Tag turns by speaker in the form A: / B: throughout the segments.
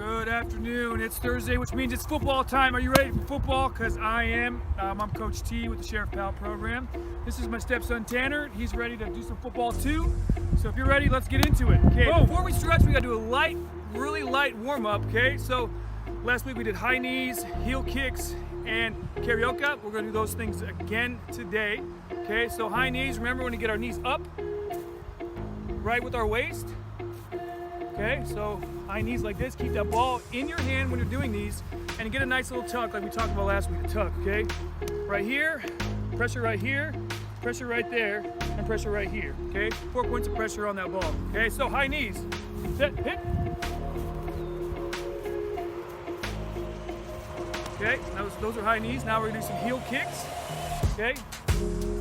A: Good afternoon. It's Thursday, which means it's football time. Are you ready for football? Because I am. I'm Coach T with the Sheriff Pal program. This is my stepson Tanner. He's ready to do some football too. So if you're ready, let's get into it. Okay. Before we stretch, we got to do a really light warm up. Okay. So last week we did high knees, heel kicks, and karaoke. We're going to do those things again today. Okay. So high knees. Remember when you get our knees up, right with our waist. Okay, so high knees like this. Keep that ball in your hand when you're doing these, and get a nice little tuck like we talked about last week. A tuck, okay? Right here, pressure right here, pressure right there, and pressure right here. Okay, 4 points of pressure on that ball. Okay, so high knees. Set, hit. Okay, those are high knees. Now we're gonna do some heel kicks. Okay,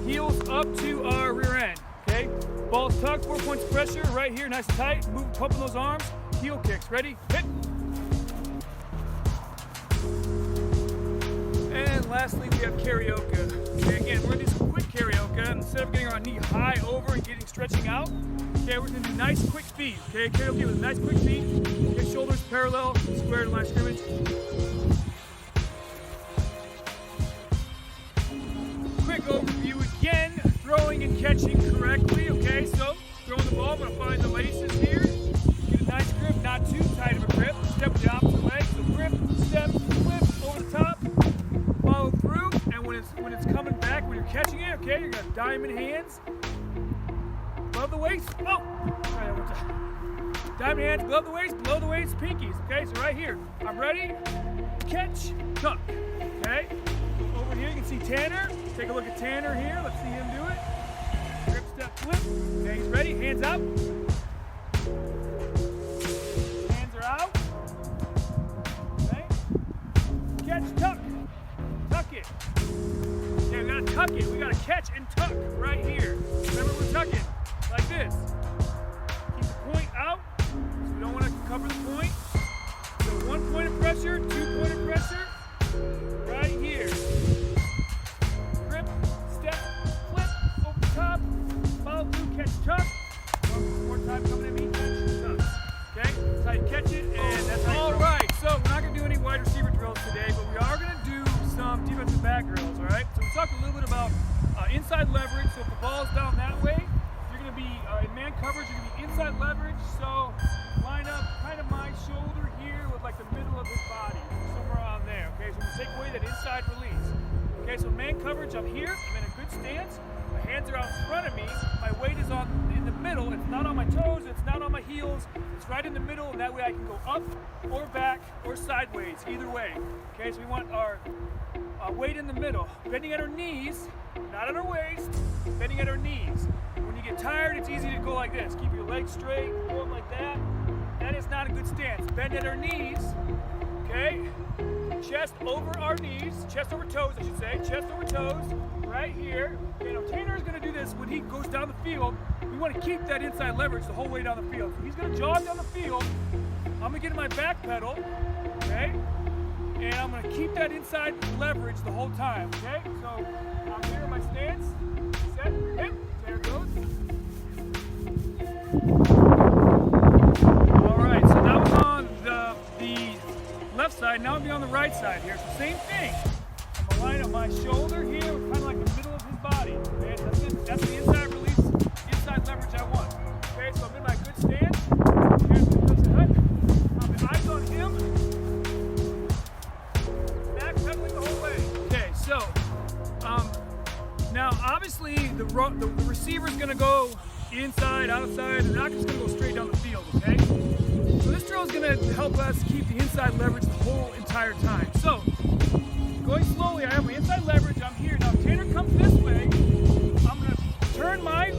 A: heels up to our rear end. Okay, balls tucked, 4 points of pressure right here, nice and tight. Move, pumping those arms. Heel kicks. Ready? Hit. And lastly, we have karaoke. Okay, again, we're gonna do some quick karaoke. Instead of getting our knee high over and stretching out, okay, we're gonna do nice quick feet. Okay, karaoke with nice quick feet. Okay, shoulders parallel, square to line of scrimmage. Quick overview again. Throwing and catching correctly, okay? So, throwing the ball, I'm gonna find the laces here. Get a nice grip, not too tight of a grip. Step with the opposite leg, so grip, step, flip, over the top, follow through, and when it's coming back, when you're catching it, okay, you're gonna diamond hands, above the waist, oh! All right, one time. Diamond hands, above the waist, pinkies, okay? So right here, I'm ready, catch, tuck, okay? Over here, you can see Tanner. Take a look at Tanner here. Let's see him do it. Grip, step, flip. Okay, he's ready. Hands up. Hands are out. Okay. Catch, tuck. Tuck it. Okay, we gotta tuck it. We gotta catch and tuck right here. Remember, we're tucking like this. Keep the point out, so we don't want to cover the point. So 1 point of pressure, 2 point of pressure. Right here. Grip, step, flip, over the top, follow through, catch, tuck. One more time coming at me, catch, tuck. Okay? That's how you catch it, and that's how you throw it. Alright, so we're not going to do any wide receiver drills today, but we are going to do some defensive back drills, alright? So we talked a little bit about inside leverage. So if the ball's down that way, you're going to be in man coverage, you're going to be inside leverage. So line up kind of my shoulder here with like the middle of his body, somewhere around there. Okay, so we take away that inside release. Okay, so man coverage, I'm here, I'm in a good stance. My hands are out in front of me. My weight is in the middle. It's not on my toes, it's not on my heels. It's right in the middle, and that way I can go up or back or sideways, either way. Okay, so we want our weight in the middle. Bending at our knees, not at our waist, bending at our knees. When you get tired, it's easy to go like this. Keep your legs straight, go up like that. That is not a good stance. Bend at our knees, okay? Chest over our knees, chest over toes, I should say. Chest over toes, right here. Okay, now Tanner is going to do this when he goes down the field. We want to keep that inside leverage the whole way down the field. So he's going to jog down the field. I'm going to get in my back pedal, okay? And I'm going to keep that inside leverage the whole time, okay? So I'm here in my stance. Set, hit. There it goes. All right, so that was on the left side. Now I'm going to be on the right side here. So same thing. I'm going to line up my shoulder here, kind of like the middle of his body. Okay, that's the inside release, inside leverage I want. Okay, so I'm in my good stance. Here's the cushion hut. I'm eyes on him. Back pedaling the whole way. Okay, so now obviously the receiver's going to go inside, outside. They're not just going to go straight down the field, okay? So this drill is going to help us keep the inside leverage the whole entire time. So, going slowly, I have my inside leverage. I'm here. Now, if Tanner comes this way, I'm going to turn my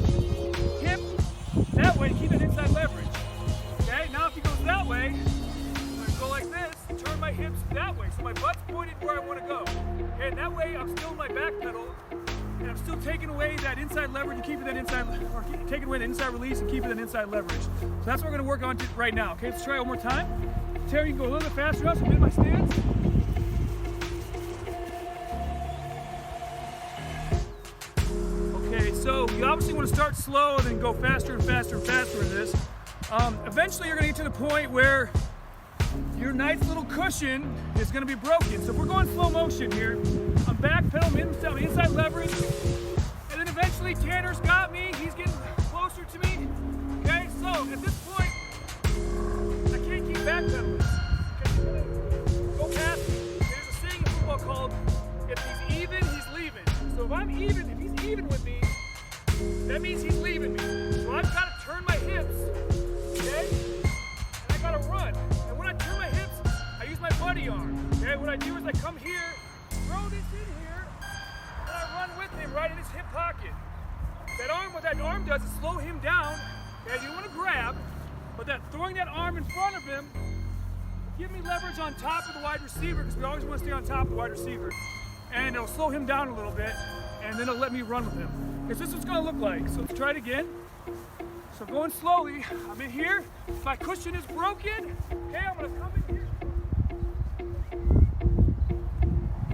A: hip that way to keep that inside leverage. Okay? Now, if he goes that way, I'm going to go like this, turn my hips that way. So my butt's pointed where I want to go. Okay? And that way, I'm still in my back pedal. And I'm still taking away that inside leverage and keeping that inside, or taking away the inside release and keeping that inside leverage. So that's what we're going to work on right now. Okay, let's try it one more time. Terry, you can go a little bit faster now, so I'm in my stance. Okay, so you obviously want to start slow and then go faster and faster and faster in this. Eventually you're going to get to the point where your nice little cushion is going to be broken. So if we're going slow motion here, I'm backpedaling inside leverage, and then eventually Tanner's got me. He's getting closer to me. Okay, so at this point, I can't keep backpedaling. Go past me. There's a saying in football called, if he's even, he's leaving. So if he's even with me, that means he's leaving me. So I've got to turn my hips, okay? And I got to run. And when I turn my hips, I use my buddy arm, okay? What I do is I come here, throw this in here, and I run with him right in his hip pocket. What that arm does is slow him down. Okay, you don't want to grab, but throwing that arm in front of him will give me leverage on top of the wide receiver, because we always want to stay on top of the wide receiver. And it'll slow him down a little bit, and then it'll let me run with him. Because this is what it's going to look like. So let's try it again. So going slowly, I'm in here. If my cushion is broken, okay, I'm going to come in here.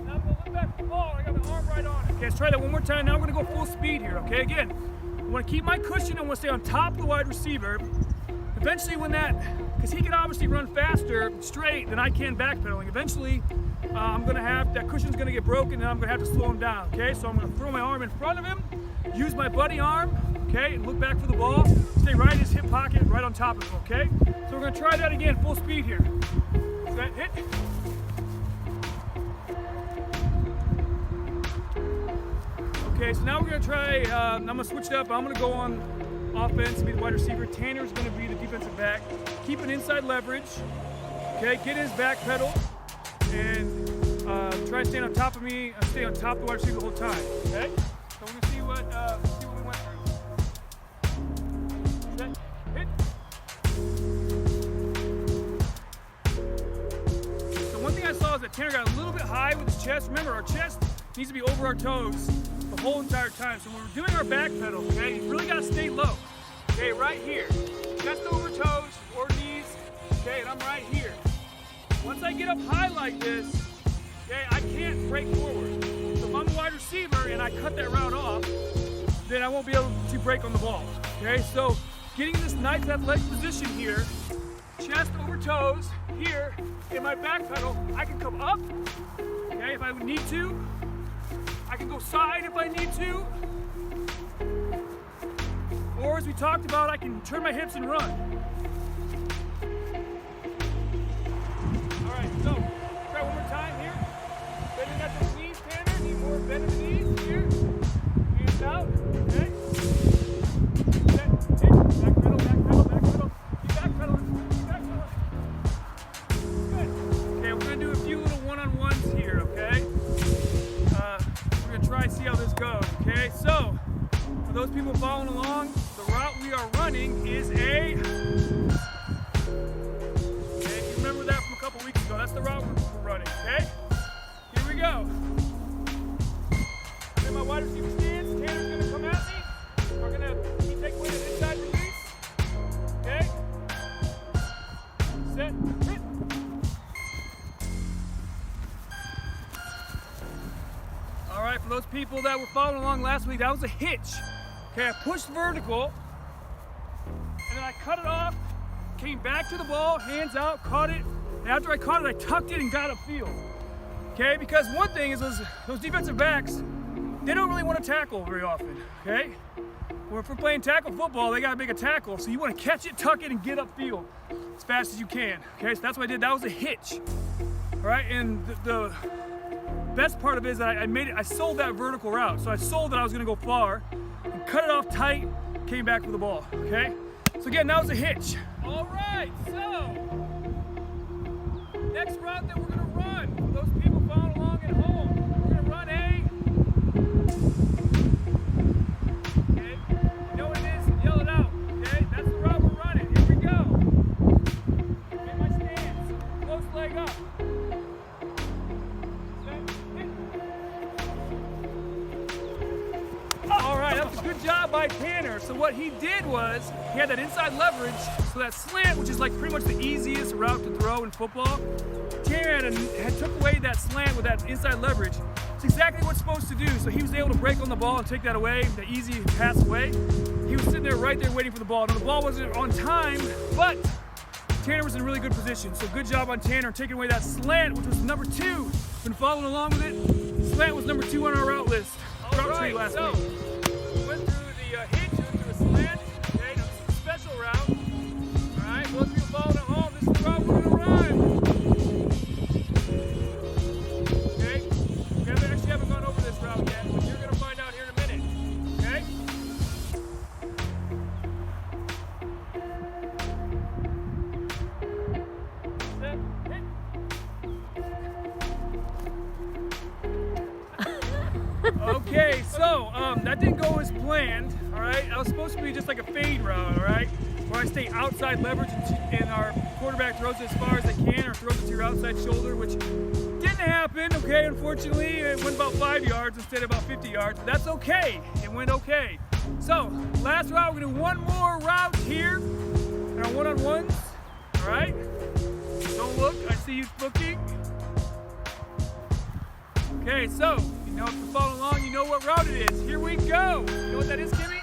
A: Now I'm going to look back at the ball. I got the arm right on it. Okay, let's try that one more time. Now we're going to go full speed here, okay? Again, I want to keep my cushion. I want to stay on top of the wide receiver. Eventually because he can obviously run faster straight than I can backpedaling. Eventually, I'm going to have, that cushion's going to get broken, and I'm going to have to slow him down, okay? So I'm going to throw my arm in front of him, use my buddy arm, okay, and look back for the ball, stay right in his hip pocket, right on top of him, okay? So we're going to try that again, full speed here. Set, hit. Okay, so now we're going to try, I'm going to switch it up. I'm going to go on offense and be the wide receiver. Tanner's going to be the defensive back. Keep an inside leverage, okay, get his back pedal, and try and stand on top of me and stay on top of the wide receiver the whole time, okay? So we're going to see what we went through. Set, hit. So one thing I saw is that Tanner got a little bit high with his chest. Remember, our chest needs to be over our toes the whole entire time. So when we're doing our back pedal, okay, you really got to stay low. Okay, right here. Chest over toes or knees, okay, and I'm right here. Once I get up high like this, okay, I can't break forward. So if I'm a wide receiver and I cut that route off, then I won't be able to break on the ball. Okay, so getting this nice athletic position here, chest over toes, here, in my back pedal, I can come up, okay, if I would need to. I can go side if I need to. Or as we talked about, I can turn my hips and run. So, try one more time here. Bending at the knees, Tanner. Need more bend at the knees here. Hands out. Okay. Set. Hit. Back pedal, back pedal, back pedal. Keep back pedaling. Keep back pedaling. Good. Okay, we're going to do a few little one-on-ones here, okay? We're going to try and see how this goes, okay? So, for those people following along, the route we are running is that's the route we're running, okay? Here we go. In my wide receiver stance, Tanner's going to come at me. We're going to take away the inside release. Okay? Set, hit. All right, for those people that were following along last week, that was a hitch. Okay, I pushed vertical, and then I cut it off, came back to the ball, hands out, caught it. And after I caught it, I tucked it and got upfield. Okay, because one thing is those defensive backs, they don't really want to tackle very often, okay? Or if we're playing tackle football, they got to make a tackle, so you want to catch it, tuck it, and get upfield as fast as you can, okay? So that's what I did. That was a hitch, all right? And the best part of it is that I sold that vertical route. So I sold that I was going to go far, and cut it off tight, came back with the ball, okay? So again, that was a hitch. All right, so next route that we're going to run, for those people following along at home, we're going to run a, okay, you know what it is, yell it out, okay, that's the route we're running, here we go, get my stance, close leg up, set, hit. All right, that was a good job by Tanner. So what he did was, he had that inside leverage, so that slant, which is like pretty much the easiest route to throw in football, Tanner had took away that slant with that inside leverage. It's exactly what it's supposed to do. So he was able to break on the ball and take that away, the easy pass away. He was sitting there right there waiting for the ball. Now the ball wasn't on time, but Tanner was in a really good position. So good job on Tanner taking away that slant, which was number 2. Been following along with it. Slant was number 2 on our route list. Route tree last week. We went through the hitch, went through a slant. Okay, now this is a special route. All right, most people following at home. This is the route we're gonna run. Okay, we actually haven't gone over this route yet, but you're gonna find out here in a minute. Okay. Okay, so that didn't go as planned, all right? That was supposed to be just like a fade route, all right? Where I stay outside leverage and our quarterback throws it as far as they can or throws it to your outside shoulder, which didn't happen, okay? Unfortunately, it went about 5 yards instead of about 50 yards, but that's okay. It went okay. So, last route, we're gonna do one more route here in our one-on-ones, all right? Don't look, I see you looking. Okay, so, you know, if you're following along, you know what route it is. Here we go. You know what that is, Kimmy?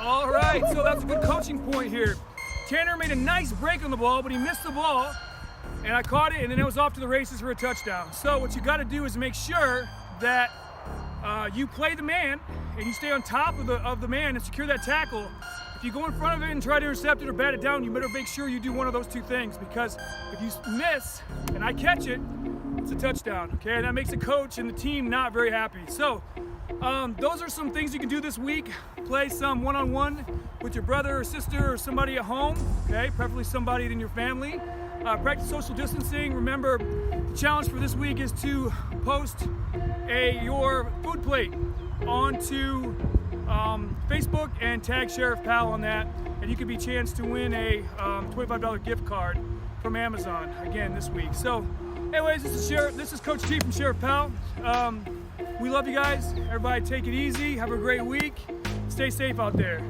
A: All right, so that's a good coaching point here. Tanner made a nice break on the ball, but he missed the ball. And I caught it, and then it was off to the races for a touchdown. So what you got to do is make sure that you play the man and you stay on top of the man and secure that tackle. If you go in front of it and try to intercept it or bat it down, you better make sure you do one of those two things, because if you miss and I catch it, it's a touchdown. Okay, and that makes the coach and the team not very happy. So those are some things you can do this week. Play some one-on-one with your brother or sister or somebody at home. Okay, preferably somebody in your family. Practice social distancing. Remember, the challenge for this week is to post your food plate onto Facebook and tag Sheriff Pal on that, and you could be chance to win a $25 gift card from Amazon again this week. So, anyways, this is Coach T from Sheriff Pal. We love you guys. Everybody, take it easy. Have a great week. Stay safe out there.